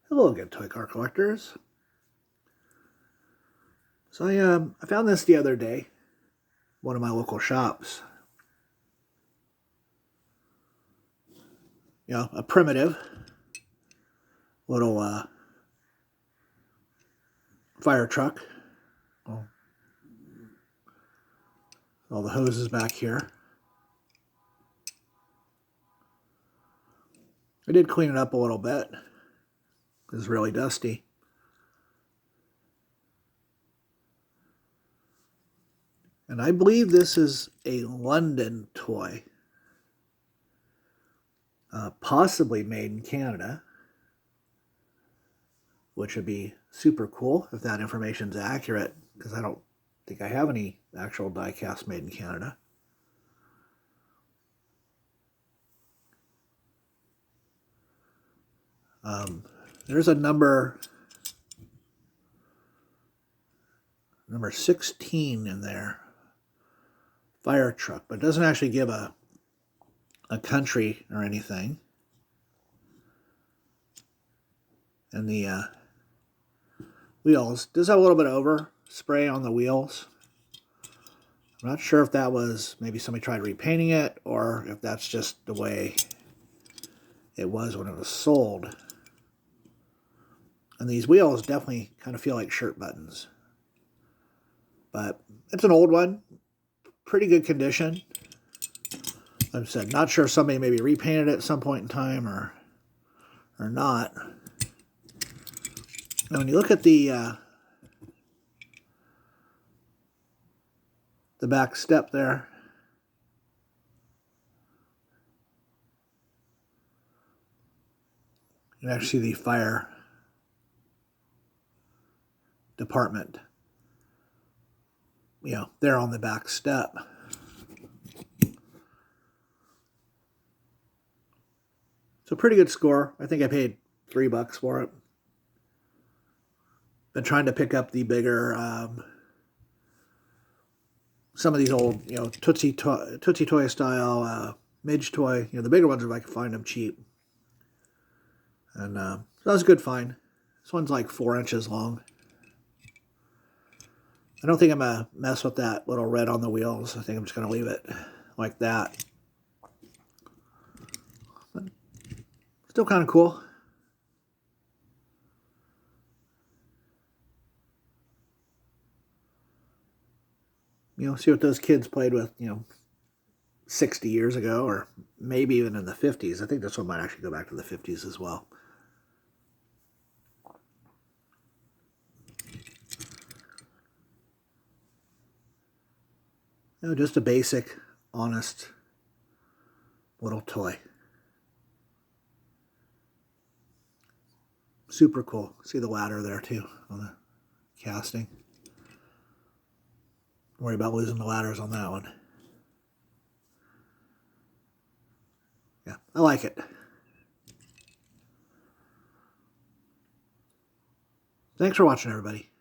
Hello again, toy car collectors. So I found this the other day, one of my local shops. A primitive little fire truck. Oh, all the hoses back here. I did clean it up a little bit. It's really dusty. And I believe this is a LondonToy. Possibly made in Canada, which would be super cool if that information's accurate, because I don't think I have any actual die-cast made in Canada. There's a number 16 in there, fire truck, but it doesn't actually give a country or anything. And the wheels does have a little bit of overspray on the wheels. I'm not sure if that was maybe somebody tried repainting it or if that's just the way it was when it was sold. And these wheels definitely kind of feel like shirt buttons. But it's an old one, pretty good condition. Like I said, not sure if somebody maybe repainted it at some point in time or not. Now when you look at the back step there, you can actually see the fire department, there on the back step. It's a pretty good score. I think I paid $3 for it. Been trying to pick up the bigger, some of these old, Tootsie Toy style, Midge Toy. The bigger ones, if I can find them cheap. And so that was a good find. This one's like 4 inches long. I don't think I'm going to mess with that little red on the wheels. I think I'm just going to leave it like that. But still kind of cool. See what those kids played with, 60 years ago, or maybe even in the 50s. I think this one might actually go back to the 50s as well. Just a basic, honest little toy. Super cool. See the ladder there too on the casting. Don't worry about losing the ladders on that one. Yeah, I like it. Thanks for watching, everybody.